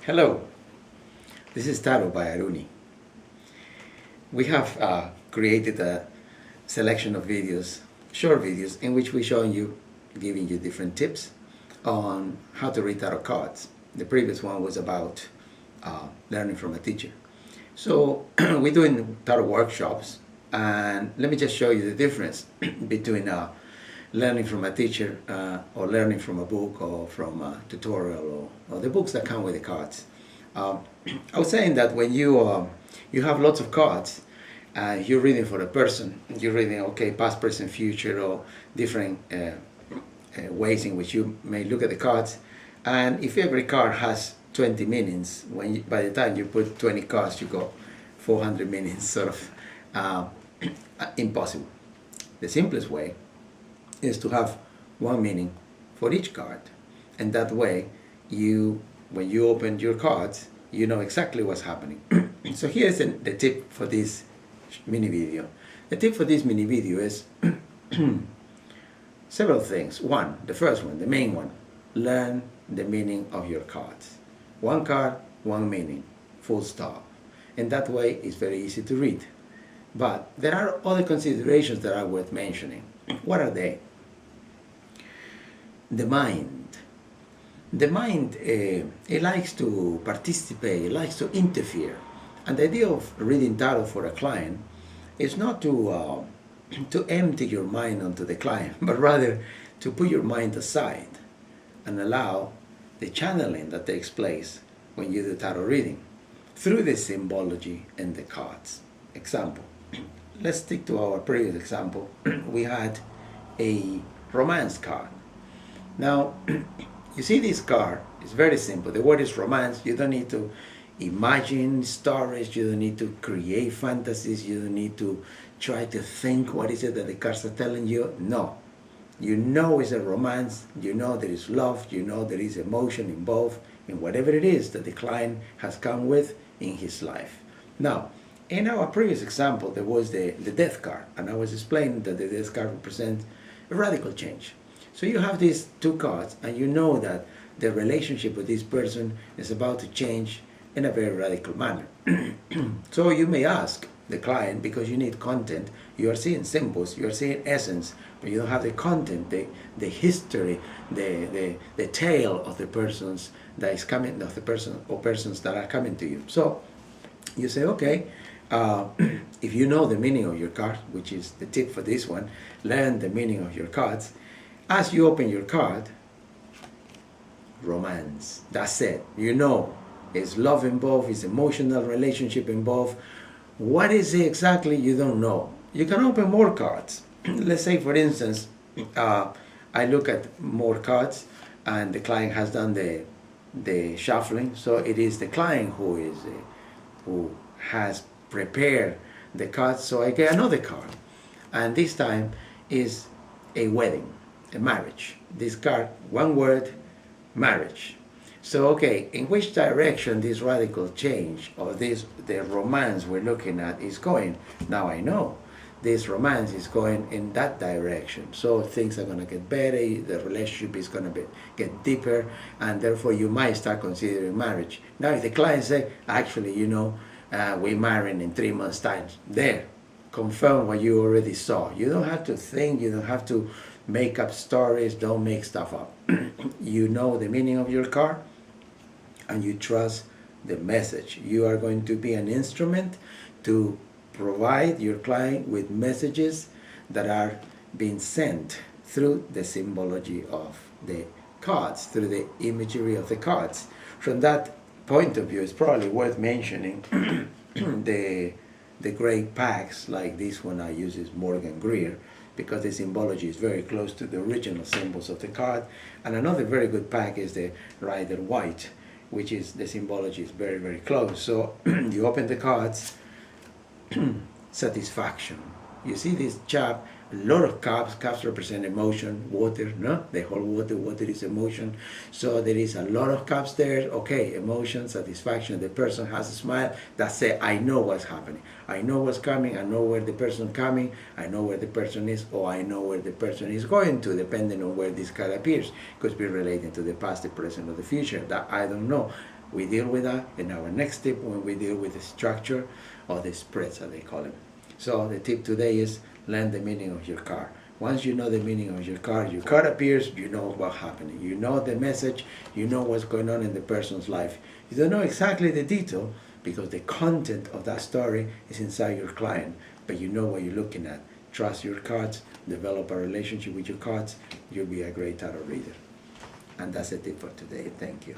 Hello, this is Taro by Aruni. We have created a selection of videos, short videos, in which we show you, giving you different tips on how to read tarot cards. The previous one was about learning from a teacher. So we're doing tarot workshops, and let me just show you the difference between learning from a teacher or learning from a book or from a tutorial or the books that come with the cards. I was saying that when you have lots of cards, you're reading for a person, you're reading, okay, past, present, future, or different ways in which you may look at the cards. And if every card has 20 meanings, by the time you put 20 cards, you got 400 meanings, sort of impossible. The simplest way is to have one meaning for each card, and that way when you open your cards, you know exactly what's happening. So here's the tip for this mini video. The tip for this mini video is several things. One, the first one, the main one, learn the meaning of your cards. One card, one meaning, full stop. And that way it's very easy to read. But there are other considerations that are worth mentioning. What are they? The mind. The mind, it likes to participate, it likes to interfere. And the idea of reading tarot for a client is not to empty your mind onto the client, but rather to put your mind aside and allow the channeling that takes place when you do tarot reading through the symbology and the cards. Example. Let's stick to our previous example. We had a romance card. Now, you see this card, it's very simple. The word is romance. You don't need to imagine stories, you don't need to create fantasies, you don't need to try to think what is it that the cards are telling you. No. You know it's a romance, you know there is love, you know there is emotion involved in whatever it is that the client has come with in his life. Now, in our previous example, there was the death card, and I was explaining that the death card represents a radical change. So you have these two cards, and you know that the relationship with this person is about to change in a very radical manner. So you may ask the client, because you need content, you are seeing symbols, you are seeing essence, but you don't have the content, the history, the tale of the persons that is coming, of the person or persons that are coming to you. So you say, okay, if you know the meaning of your card, which is the tip for this one, learn the meaning of your cards. As you open your card, romance, that's it. You know, is love involved, is emotional relationship involved. What is it exactly? You don't know. You can open more cards. Let's say, for instance, I look at more cards, and the client has done the shuffling. So it is the client who has prepared the cards. So I get another card, and this time is a wedding, a marriage. This card, one word, marriage. So, okay, in which direction this radical change or the romance we're looking at is going? Now I know this romance is going in that direction. So things are going to get better, the relationship is going to get deeper, and therefore you might start considering marriage. Now if the client say, actually, you know, we're marrying in 3 months' time, there, confirm what you already saw. You don't have to think, you don't have to make up stories, don't make stuff up. You know the meaning of your card, and you trust the message. You are going to be an instrument to provide your client with messages that are being sent through the symbology of the cards, through the imagery of the cards. From that point of view, it's probably worth mentioning the great packs like this one I use is Morgan Greer, because the symbology is very close to the original symbols of the card. And another very good pack is the Rider White, which is the symbology is very, very close. So you open the cards, satisfaction. You see this chap, a lot of cups. Cups represent emotion, water, no? The whole water is emotion. So there is a lot of cups there. Okay, emotion, satisfaction. The person has a smile. That's it. I know what's happening. I know what's coming. I know where the person coming. I know where the person is, or I know where the person is going to, depending on where this card appears. Could be relating to the past, the present, or the future. That I don't know. We deal with that in our next tip when we deal with the structure or the spreads, as they call them. So the tip today is learn the meaning of your card. Once you know the meaning of your card appears, you know what's happening. You know the message, you know what's going on in the person's life. You don't know exactly the detail because the content of that story is inside your client, but you know what you're looking at. Trust your cards, develop a relationship with your cards, you'll be a great tarot reader. And that's the tip for today. Thank you.